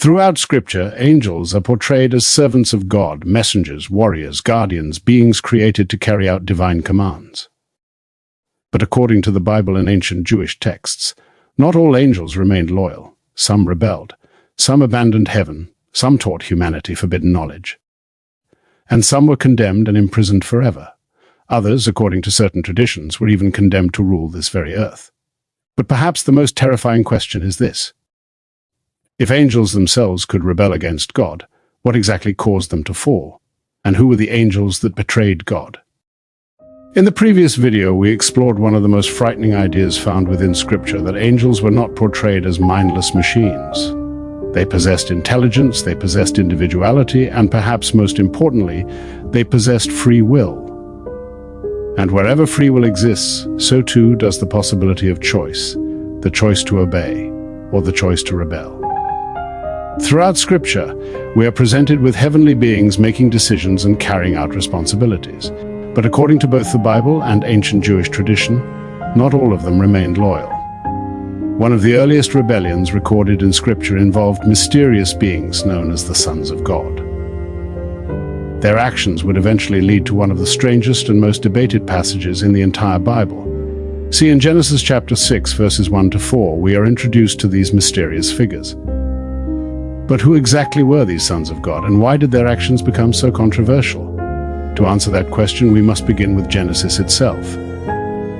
Throughout Scripture, angels are portrayed as servants of God, messengers, warriors, guardians, beings created to carry out divine commands. But according to the Bible and ancient Jewish texts, not all angels remained loyal. Some rebelled, some abandoned heaven, some taught humanity forbidden knowledge, and some were condemned and imprisoned forever. Others, according to certain traditions, were even condemned to rule this very earth. But perhaps the most terrifying question is this: if angels themselves could rebel against God, what exactly caused them to fall? And who were the angels that betrayed God? In the previous video, we explored one of the most frightening ideas found within Scripture, that angels were not portrayed as mindless machines. They possessed intelligence, they possessed individuality, and perhaps most importantly, they possessed free will. And wherever free will exists, so too does the possibility of choice, the choice to obey, or the choice to rebel. Throughout Scripture, we are presented with heavenly beings making decisions and carrying out responsibilities. But according to both the Bible and ancient Jewish tradition, not all of them remained loyal. One of the earliest rebellions recorded in Scripture involved mysterious beings known as the sons of God. Their actions would eventually lead to one of the strangest and most debated passages in the entire Bible. See, in Genesis chapter 6, verses 1 to 4, we are introduced to these mysterious figures. But who exactly were these sons of God, and why did their actions become so controversial? To answer that question, we must begin with Genesis itself.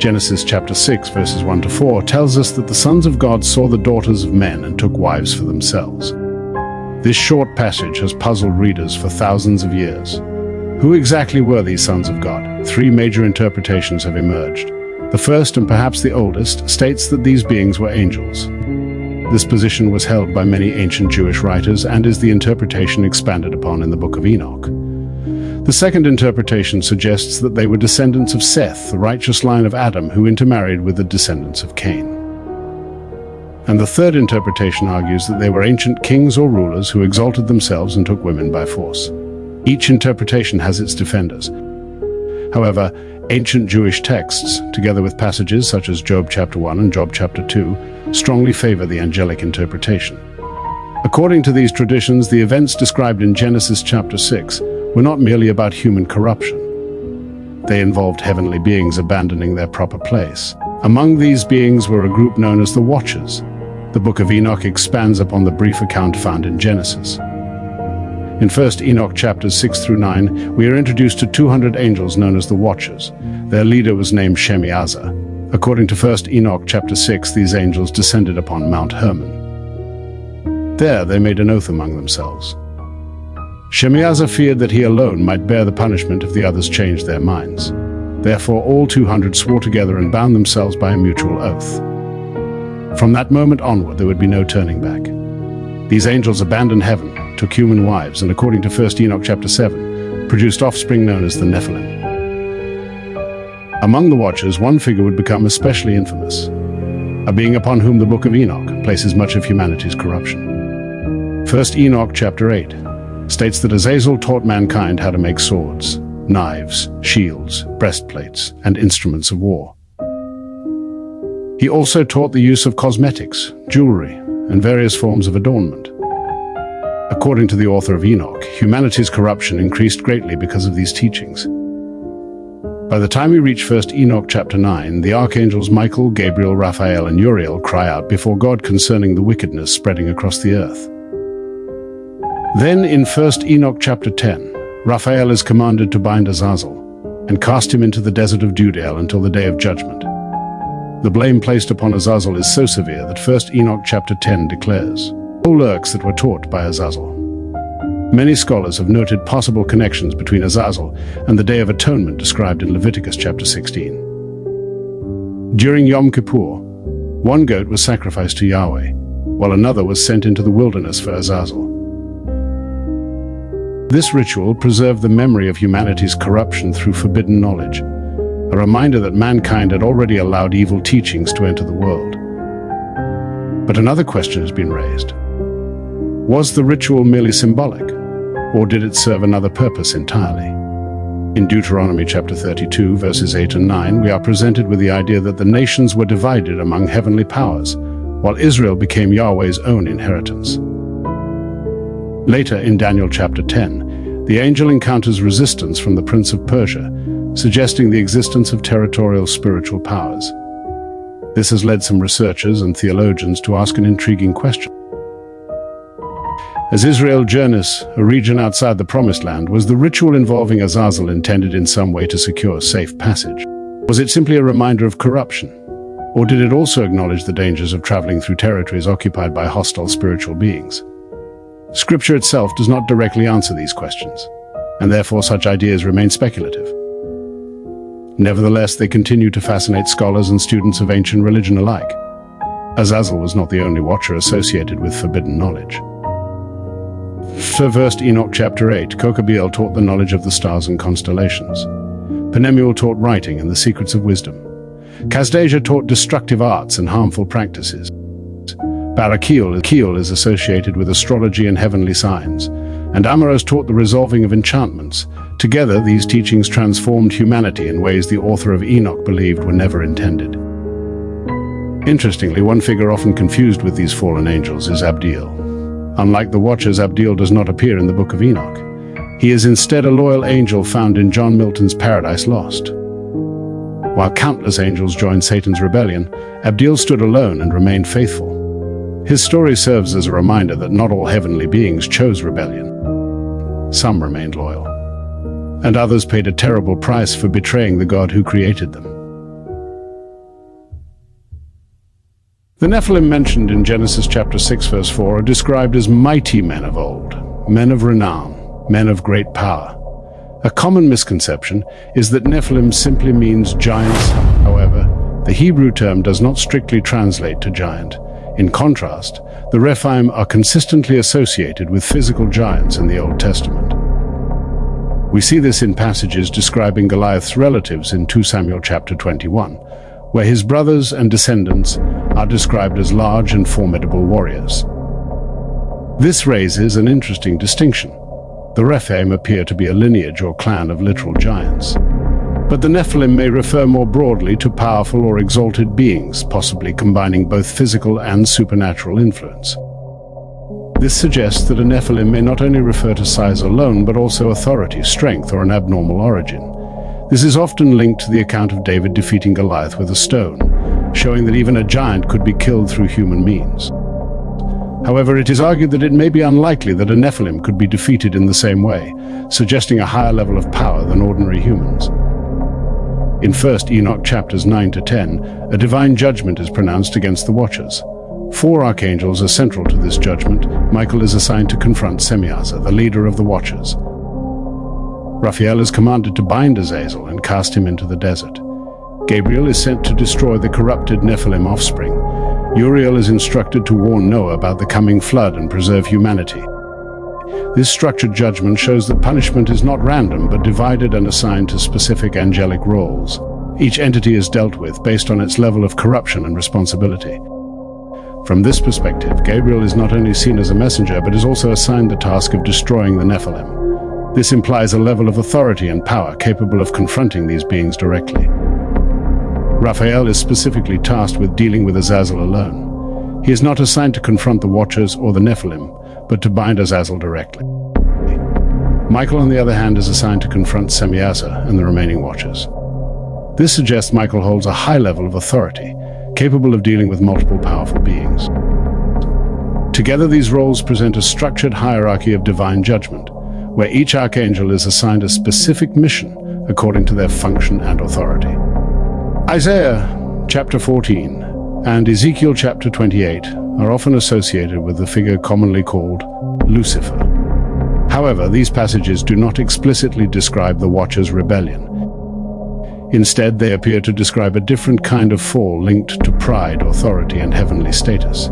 Genesis chapter 6, verses 1 to 4 tells us that the sons of God saw the daughters of men and took wives for themselves. This short passage has puzzled readers for thousands of years. Who exactly were these sons of God? Three major interpretations have emerged. The first, and perhaps the oldest, states that these beings were angels. This position was held by many ancient Jewish writers and is the interpretation expanded upon in the Book of Enoch. The second interpretation suggests that they were descendants of Seth, the righteous line of Adam, who intermarried with the descendants of Cain. And the third interpretation argues that they were ancient kings or rulers who exalted themselves and took women by force. Each interpretation has its defenders. However, ancient Jewish texts, together with passages such as Job chapter 1 and Job chapter 2, strongly favor the angelic interpretation. According to these traditions, the events described in Genesis chapter 6 were not merely about human corruption. They involved heavenly beings abandoning their proper place. Among these beings were a group known as the Watchers. The Book of Enoch expands upon the brief account found in Genesis. In 1 Enoch chapters 6 through 9, we are introduced to 200 angels known as the Watchers. Their leader was named Azazel. According to 1 Enoch chapter 6, these angels descended upon Mount Hermon. There they made an oath among themselves. Azazel feared that he alone might bear the punishment if the others changed their minds. Therefore all 200 swore together and bound themselves by a mutual oath. From that moment onward, there would be no turning back. These angels abandoned heaven, took human wives, and according to 1 Enoch chapter 7, produced offspring known as the Nephilim. Among the Watchers, one figure would become especially infamous, a being upon whom the Book of Enoch places much of humanity's corruption. 1 Enoch chapter 8 states that Azazel taught mankind how to make swords, knives, shields, breastplates, and instruments of war. He also taught the use of cosmetics, jewelry, and various forms of adornment. According to the author of Enoch, humanity's corruption increased greatly because of these teachings. By the time we reach 1 Enoch chapter 9, the archangels Michael, Gabriel, Raphael, and Uriel cry out before God concerning the wickedness spreading across the earth. Then in 1 Enoch chapter 10, Raphael is commanded to bind Azazel and cast him into the desert of Judea until the day of judgment. The blame placed upon Azazel is so severe that 1 Enoch chapter 10 declares, "All lurks that were taught by Azazel." Many scholars have noted possible connections between Azazel and the Day of Atonement described in Leviticus chapter 16. During Yom Kippur, one goat was sacrificed to Yahweh, while another was sent into the wilderness for Azazel. This ritual preserved the memory of humanity's corruption through forbidden knowledge, a reminder that mankind had already allowed evil teachings to enter the world. But another question has been raised. Was the ritual merely symbolic, or did it serve another purpose entirely? In Deuteronomy chapter 32, verses 8 and 9, we are presented with the idea that the nations were divided among heavenly powers, while Israel became Yahweh's own inheritance. Later, in Daniel chapter 10, the angel encounters resistance from the prince of Persia, suggesting the existence of territorial spiritual powers. This has led some researchers and theologians to ask an intriguing question. As Israel journeys, a region outside the Promised Land, was the ritual involving Azazel intended in some way to secure safe passage? Was it simply a reminder of corruption? Or did it also acknowledge the dangers of traveling through territories occupied by hostile spiritual beings? Scripture itself does not directly answer these questions, and therefore such ideas remain speculative. Nevertheless, they continue to fascinate scholars and students of ancient religion alike. Azazel was not the only watcher associated with forbidden knowledge. First Enoch chapter 8, Kokabeel taught the knowledge of the stars and constellations. Penemuel taught writing and the secrets of wisdom. Kasdasia taught destructive arts and harmful practices. Barakiel is associated with astrology and heavenly signs, and Amaros taught the resolving of enchantments. Together, these teachings transformed humanity in ways the author of Enoch believed were never intended. Interestingly, one figure often confused with these fallen angels is Abdiel. Unlike the Watchers, Abdiel does not appear in the Book of Enoch. He is instead a loyal angel found in John Milton's Paradise Lost. While countless angels joined Satan's rebellion, Abdiel stood alone and remained faithful. His story serves as a reminder that not all heavenly beings chose rebellion. Some remained loyal, and others paid a terrible price for betraying the God who created them. The Nephilim mentioned in Genesis chapter 6 verse 4 are described as mighty men of old, men of renown, men of great power. A common misconception is that Nephilim simply means giants. However, the Hebrew term does not strictly translate to giant. In contrast, the Rephaim are consistently associated with physical giants in the Old Testament. We see this in passages describing Goliath's relatives in 2 Samuel chapter 21, where his brothers and descendants are described as large and formidable warriors. This raises an interesting distinction. The Rephaim appear to be a lineage or clan of literal giants, but the Nephilim may refer more broadly to powerful or exalted beings, possibly combining both physical and supernatural influence. This suggests that a Nephilim may not only refer to size alone, but also authority, strength, or an abnormal origin. This is often linked to the account of David defeating Goliath with a stone, showing that even a giant could be killed through human means. However, it is argued that it may be unlikely that a Nephilim could be defeated in the same way, suggesting a higher level of power than ordinary humans. In 1 Enoch chapters 9 to 10, a divine judgment is pronounced against the Watchers. 4 archangels are central to this judgment. Michael is assigned to confront Semyaza, the leader of the Watchers. Raphael is commanded to bind Azazel and cast him into the desert. Gabriel is sent to destroy the corrupted Nephilim offspring. Uriel is instructed to warn Noah about the coming flood and preserve humanity. This structured judgment shows that punishment is not random, but divided and assigned to specific angelic roles. Each entity is dealt with based on its level of corruption and responsibility. From this perspective, Gabriel is not only seen as a messenger, but is also assigned the task of destroying the Nephilim. This implies a level of authority and power capable of confronting these beings directly. Raphael is specifically tasked with dealing with Azazel alone. He is not assigned to confront the Watchers or the Nephilim, but to bind Azazel directly. Michael, on the other hand, is assigned to confront Semyaza and the remaining Watchers. This suggests Michael holds a high level of authority, capable of dealing with multiple powerful beings. Together, these roles present a structured hierarchy of divine judgment, where each archangel is assigned a specific mission according to their function and authority. Isaiah chapter 14 and Ezekiel chapter 28 are often associated with the figure commonly called Lucifer. However, these passages do not explicitly describe the Watcher's rebellion. Instead, they appear to describe a different kind of fall linked to pride, authority, and heavenly status.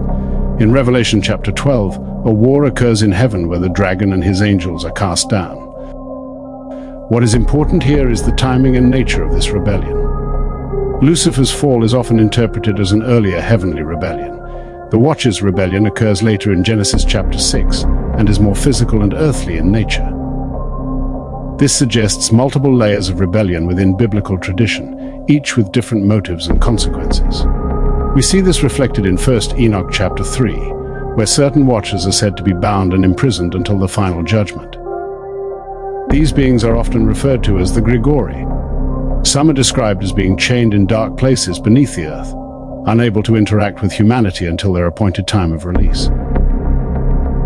In Revelation chapter 12, a war occurs in heaven where the dragon and his angels are cast down. What is important here is the timing and nature of this rebellion. Lucifer's fall is often interpreted as an earlier heavenly rebellion. The Watcher's rebellion occurs later in Genesis chapter 6 and is more physical and earthly in nature. This suggests multiple layers of rebellion within biblical tradition, each with different motives and consequences. We see this reflected in 1 Enoch chapter 3, where certain watchers are said to be bound and imprisoned until the final judgment. These beings are often referred to as the Grigori. Some are described as being chained in dark places beneath the earth, unable to interact with humanity until their appointed time of release.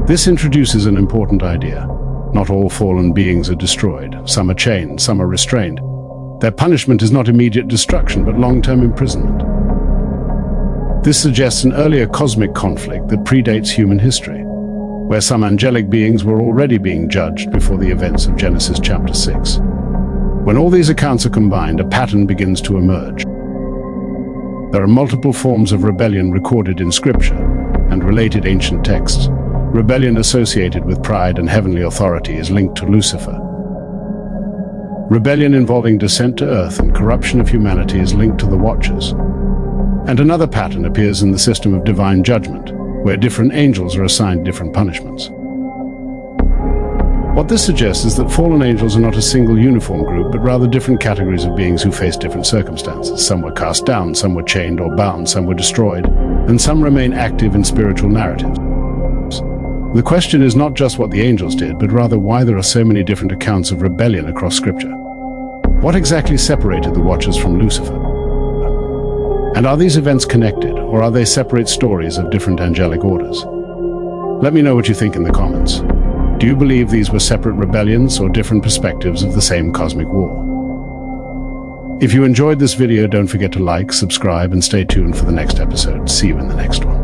This introduces an important idea. Not all fallen beings are destroyed. Some are chained, some are restrained. Their punishment is not immediate destruction, but long-term imprisonment. This suggests an earlier cosmic conflict that predates human history, where some angelic beings were already being judged before the events of Genesis chapter 6. When all these accounts are combined, a pattern begins to emerge. There are multiple forms of rebellion recorded in Scripture and related ancient texts. Rebellion associated with pride and heavenly authority is linked to Lucifer. Rebellion involving descent to earth and corruption of humanity is linked to the Watchers. And another pattern appears in the system of divine judgment, where different angels are assigned different punishments. What this suggests is that fallen angels are not a single uniform group, but rather different categories of beings who face different circumstances. Some were cast down, some were chained or bound, some were destroyed, and some remain active in spiritual narratives. The question is not just what the angels did, but rather why there are so many different accounts of rebellion across Scripture. What exactly separated the Watchers from Lucifer? And are these events connected, or are they separate stories of different angelic orders? Let me know what you think in the comments. Do you believe these were separate rebellions or different perspectives of the same cosmic war? If you enjoyed this video, don't forget to like, subscribe, and stay tuned for the next episode. See you in the next one.